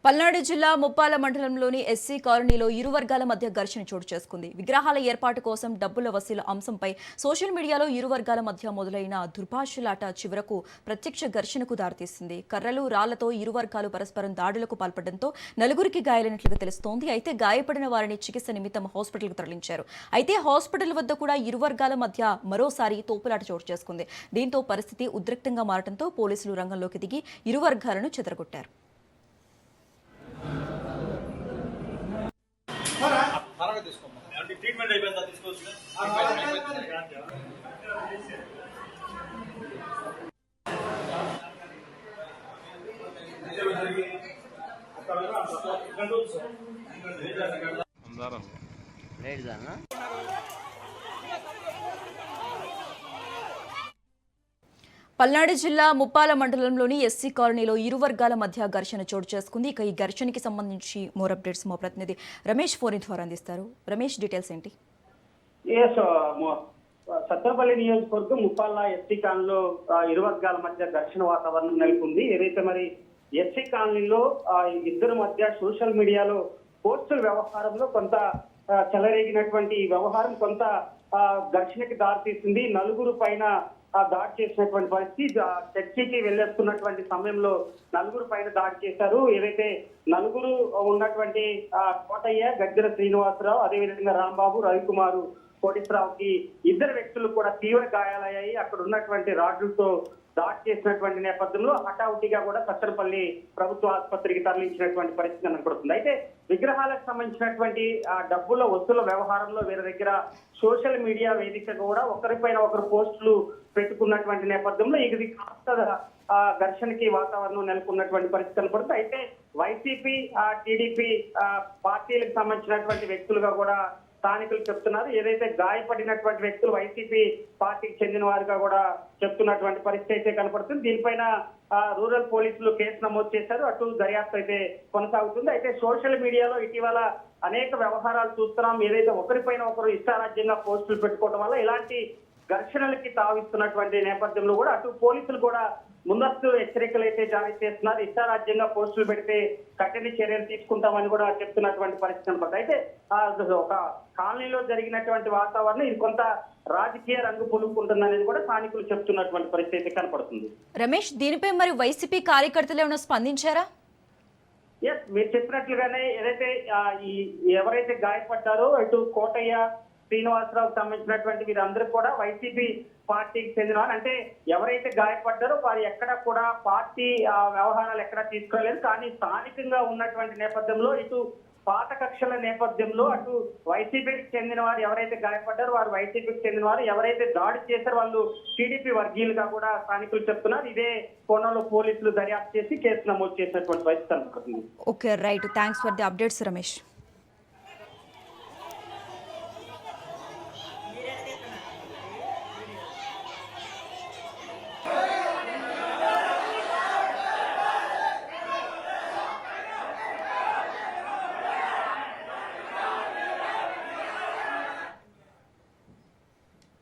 పల్నాడు జిల్లా ముప్పాల మండలంలోని ఎస్సీ కాలనీలో ఇరు వర్గాల మధ్య ఘర్షణ చోటు చేసుకుంది. విగ్రహాల ఏర్పాటు కోసం డబ్బుల వసూలు అంశంపై సోషల్ మీడియాలో ఇరు వర్గాల మధ్య మొదలైన దుర్భాషలాట చివరకు ప్రత్యక్ష ఘర్షణకు దారితీసింది. కర్రలు, రాళ్లతో ఇరు వర్గాలు పరస్పరం దాడులకు పాల్పడడంతో నలుగురికి గాయాలైనట్లుగా తెలుస్తోంది. అయితే గాయపడిన వారిని చికిత్స నిమిత్తం హాస్పిటల్కు తరలించారు. అయితే హాస్పిటల్ వద్ద కూడా ఇరు వర్గాల మధ్య మరోసారి తోపులాట చోటు చేసుకుంది. దీంతో పరిస్థితి ఉద్రిక్తంగా మారడంతో పోలీసులు రంగంలోకి దిగి ఇరు వర్గాలను చెదరగొట్టారు. ట్రీట్మెంట్ అయిపోయిందా తీసుకోవచ్చు. పల్నాడు జిల్లా ముప్పాల మండలంలోని ఎస్సీ కాలనీలో ఇరు వర్గాల మధ్య ఘర్షణ చోటు చేసుకుంది. ఇక ఈ ఘర్షణకి సంబంధించి మోర్ అప్డేట్స్ మా ప్రతినిధి రమేష్ ఫోన్ ద్వారా అందిస్తారు. రమేష్, డీటెయిల్స్ ఏంటి? సత్తెనపల్లి నియోజకవర్గం ముప్పాల ఎస్సీ కాలనీలో ఇరు వర్గాల మధ్య ఘర్షణ వాతావరణం నెలకొంది. ఏదైతే మరి ఎస్సీ కాలనీలో ఇద్దరు మధ్య సోషల్ మీడియాలో పోస్టుల వ్యవహారంలో కొంత చెలరేగినటువంటి వ్యవహారం కొంత ఘర్షణకి దారితీస్తుంది. నలుగురు పైన దాడి చేసినటువంటి పరిస్థితి. చర్చికి వెళ్ళేస్తున్నటువంటి సమయంలో నలుగురు పైన దాడి చేశారు. ఏదైతే నలుగురు ఉన్నటువంటి కోటయ్య, గద్దెల శ్రీనివాసరావు, అదేవిధంగా రాంబాబు, రవికుమారు, కోటేశ్వరరావుకి ఇద్దరు వ్యక్తులు కూడా తీవ్ర గాయాలయ్యాయి. అక్కడ ఉన్నటువంటి రాడ్లతో దాడి చేసినటువంటి నేపథ్యంలో హఠావుటిగా కూడా సత్తెనపల్లి ప్రభుత్వ ఆసుపత్రికి తరలించినటువంటి పరిస్థితి కనపడుతుంది. అయితే విగ్రహాలకు సంబంధించినటువంటి డబ్బుల వసూల వ్యవహారంలో వీరి దగ్గర సోషల్ మీడియా వేదిక కూడా ఒకరిపైన ఒకరు పోస్టులు పెట్టుకున్నటువంటి నేపథ్యంలో ఇది కాస్త ఘర్షణకి వాతావరణం నెలకొన్నటువంటి పరిస్థితి కనపడుతుంది. అయితే వైసీపీ, టీడీపీ పార్టీలకు సంబంధించినటువంటి వ్యక్తులుగా కూడా స్థానికులు చెప్తున్నారు. ఏదైతే గాయపడినటువంటి వ్యక్తులు వైసీపీ పార్టీకి చెందిన వారిగా కూడా చెప్తున్నటువంటి పరిస్థితి అయితే కనపడుతుంది. దీనిపైన రూరల్ పోలీసులు కేసు నమోదు చేశారు. అటు దర్యాప్తు అయితే కొనసాగుతుంది. అయితే సోషల్ మీడియాలో ఇటీవల అనేక వ్యవహారాలు చూస్తున్నాం. ఏదైతే ఒకరిపైన ఒకరు ఇష్టారాజ్యంగా పోస్టులు పెట్టుకోవడం వల్ల ఇలాంటి ఘర్షణలకి తావిస్తున్నటువంటి నేపథ్యంలో కూడా అటు పోలీసులు కూడా ముందస్తు హెచ్చరికలు అయితే జారీ చేస్తున్నారు. ఇష్టారాజ్యంగా పోస్టులు పెడితే కఠిన చర్యలు తీసుకుంటామని కూడా చెప్తున్నటువంటి పరిస్థితి కనపడుతుంది. అయితే ఒక కాలనీలో జరిగినటువంటి వాతావరణం ఇది కొంత రాజకీయ రంగు పులుకుంటుందనేది కూడా స్థానికులు చెప్తున్నటువంటి పరిస్థితి కనపడుతుంది. రమేష్, దీనిపై మరి వైసీపీ కార్యకర్తలు ఏమైనా స్పందించారా? ఎస్, మీరు చెప్పినట్లుగానే ఏదైతే ఎవరైతే గాయపడ్డారో ఇటు కోటయ్య, శ్రీనివాసరావుకు సంబంధించినటువంటి వీరందరూ కూడా వైసీపీ పార్టీకి చెందిన వారు. అంటే ఎవరైతే గాయపడ్డారో వారు ఎక్కడ కూడా పార్టీ వ్యవహారాలు ఎక్కడ తీసుకోలేదు. కానీ స్థానికంగా ఉన్నటువంటి నేపథ్యంలో ఇటు పాత కక్షల నేపథ్యంలో అటు వైసీపీకి చెందిన వారు ఎవరైతే గాయపడ్డారో వారు వైసీపీకి చెందిన వారు, ఎవరైతే దాడి చేశారో వాళ్ళు టీడీపీ వర్గీయులుగా కూడా స్థానికులు చెప్తున్నారు. ఇదే కోణంలో పోలీసులు దర్యాప్తు చేసి కేసు నమోదు చేసినటువంటి పరిస్థితి కనపడుతుంది. Okay, right. Thanks for the updates Ramesh.